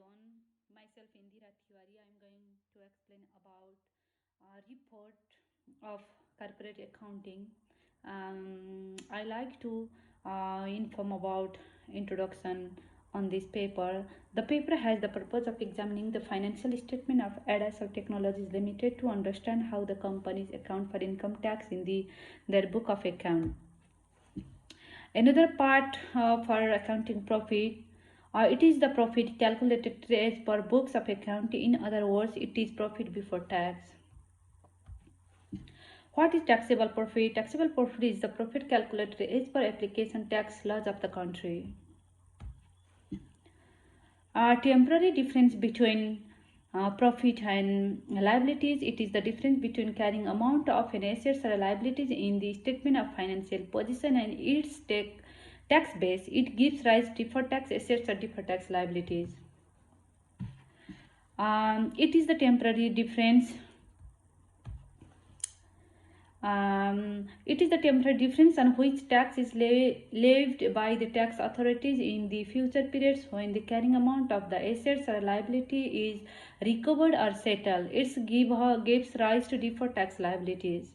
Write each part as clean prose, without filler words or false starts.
everyone. Myself Indira Tiwari. I'm going to explain about report of corporate accounting. I like to inform about introduction on this paper. The paper has the purpose of examining the financial statement of Adasol Technologies Limited to understand how the companies account for income tax in their book of account. Another part for accounting profit, it is the profit calculated as per books of account. In other words, it is profit before tax. What is taxable profit? Taxable profit is the profit calculated as per application tax laws of the country. Temporary difference between profit and liabilities. It is the difference between carrying amount of an assets or liabilities in the statement of financial position and its tax base. It gives rise to deferred tax assets or deferred tax liabilities. It is the temporary difference. It is the temporary difference on which tax is levied by the tax authorities in the future periods when the carrying amount of the assets or liability is recovered or settled. It gives rise to deferred tax liabilities.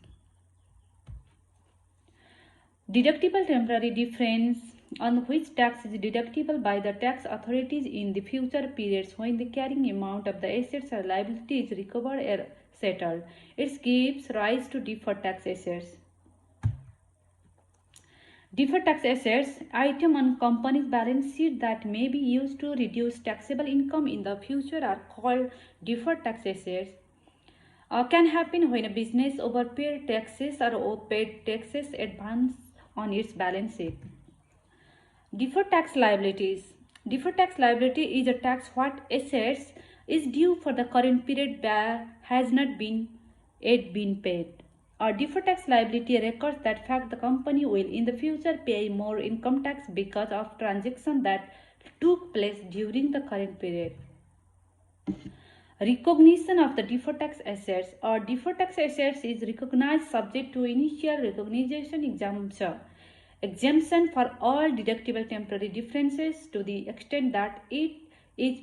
Deductible temporary difference on which tax is deductible by the tax authorities in the future periods when the carrying amount of the assets or liability is recovered or settled. It gives rise to deferred tax assets. Deferred tax assets, item on company's balance sheet that may be used to reduce taxable income in the future, are called deferred tax assets. Can happen when a business overpaid taxes or overpaid taxes advance on its balance sheet. Deferred tax liabilities. Deferred tax liability is a tax what assets is due for the current period but has not yet been paid. A deferred tax liability records that fact the company will in the future pay more income tax because of transactions that took place during the current period. Recognition of the deferred tax assets or deferred tax assets is recognized subject to initial recognition exemption for all deductible temporary differences to the extent that it is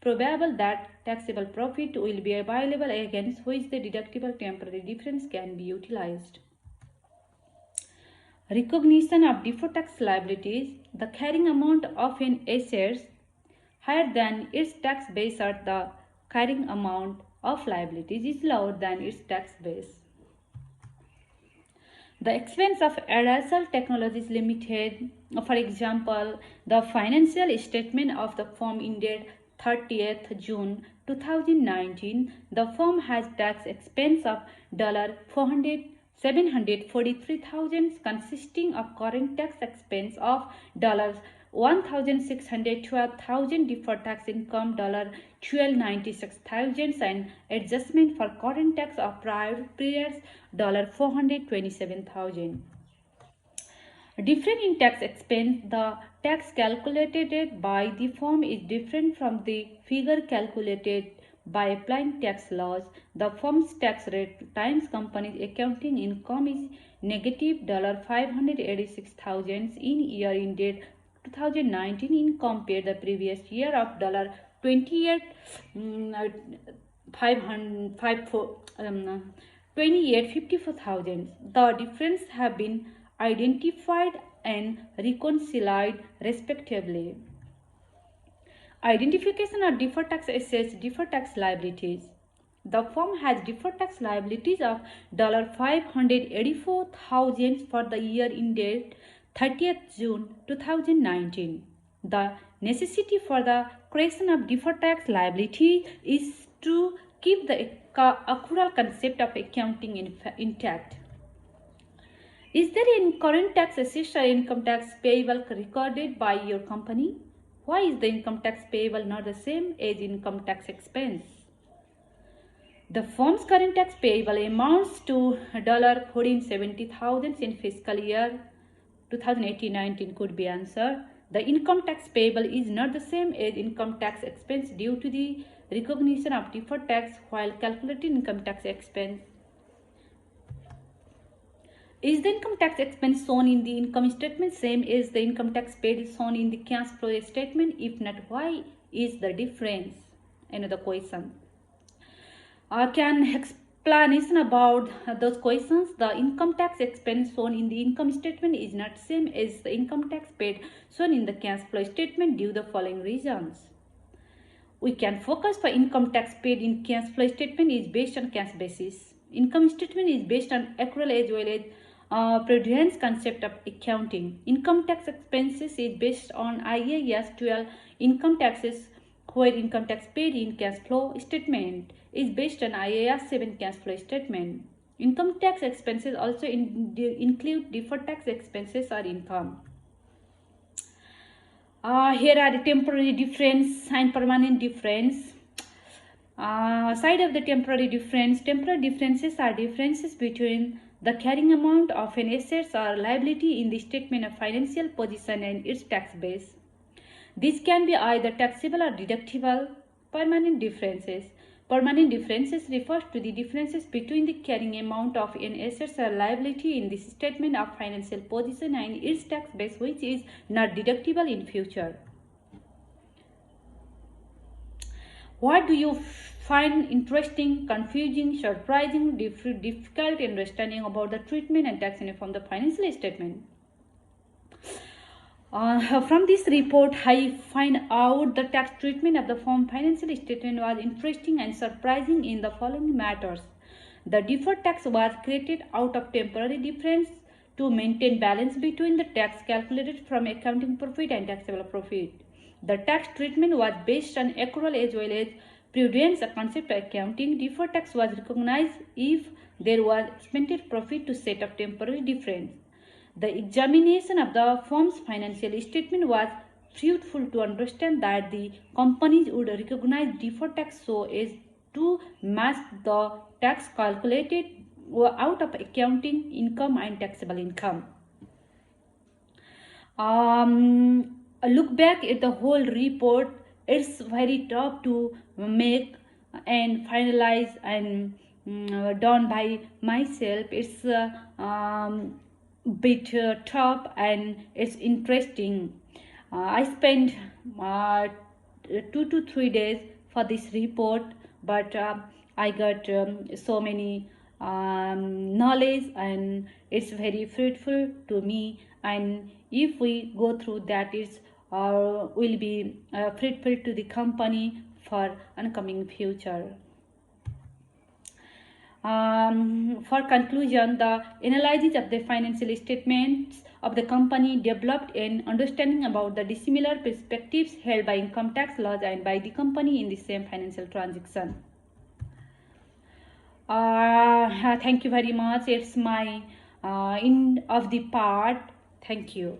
probable that taxable profit will be available against which the deductible temporary difference can be utilized. Recognition of deferred tax liabilities. The carrying amount of an asset higher than its tax base or the carrying amount of liabilities is lower than its tax base. The expense of Adasol Technologies Limited, for example, the financial statement of the firm ended 30th June 2019, the firm has tax expense of $743,000 consisting of current tax expense of $1,612,000, deferred tax income $1,296,000 and adjustment for current tax of prior periods $427,000. Different in tax expense. The tax calculated by the firm is different from the figure calculated by applying tax laws. The firm's tax rate times company's accounting income is negative $586,000 in year ended 2019 in compare the previous year of $28,54,000. The difference have been identified and reconciled respectively. Identification of deferred tax assets, deferred tax liabilities. The firm has deferred tax liabilities of $584,000 for the year ended 30th June 2019. The necessity for the creation of deferred tax liability is to keep the accrual concept of accounting intact. Is there any current tax assets or income tax payable recorded by your company? Why is the income tax payable not the same as income tax expense? The firm's current tax payable amounts to $470,000 in fiscal year 2018-19 could be answered. The income tax payable is not the same as income tax expense due to the recognition of deferred tax while calculating income tax expense. Is the income tax expense shown in the income statement same as the income tax paid is shown in the cash flow statement? If not, why is the difference? Another question. Can explanation about those questions? The income tax expense shown in the income statement is not same as the income tax paid shown in the cash flow statement due to the following reasons. We can focus for income tax paid in cash flow statement is based on cash basis. Income statement is based on accrual as well as prudence concept of accounting. Income tax expenses is based on IAS 12 income taxes, where income tax paid in cash flow statement is based on IAS 7 cash flow statement. Income tax expenses also include deferred tax expenses or income. Here are the temporary difference and permanent difference. Side of the temporary differences are differences between the carrying amount of an asset or liability in the statement of financial position and its tax base. These can be either taxable or deductible. Permanent differences refers to the differences between the carrying amount of an asset or liability in the statement of financial position and its tax base, which is not deductible in future. What do you find interesting, confusing, surprising, difficult understanding about the treatment and tax from the financial statement? From this report, I find out the tax treatment of the firm financial statement was interesting and surprising in the following matters. The deferred tax was created out of temporary difference to maintain balance between the tax calculated from accounting profit and taxable profit. The tax treatment was based on accrual as well as prudence, a concept of accounting. Deferred tax was recognized if there was expected profit to set up temporary difference. The examination of the firm's financial statement was fruitful to understand that the companies would recognize deferred tax so as to match the tax calculated out of accounting income and taxable income. Look back at the whole report. It's very tough to make and finalize and done by myself. It's bit tough and it's interesting. I spent 2 to 3 days for this report, but I got so many knowledge and it's very fruitful to me, and if we go through that, it will be fruitful to the company for oncoming future. For conclusion, the analysis of the financial statements of the company developed an understanding about the dissimilar perspectives held by income tax laws and by the company in the same financial transaction. Thank you very much. It's my end of the part. Thank you.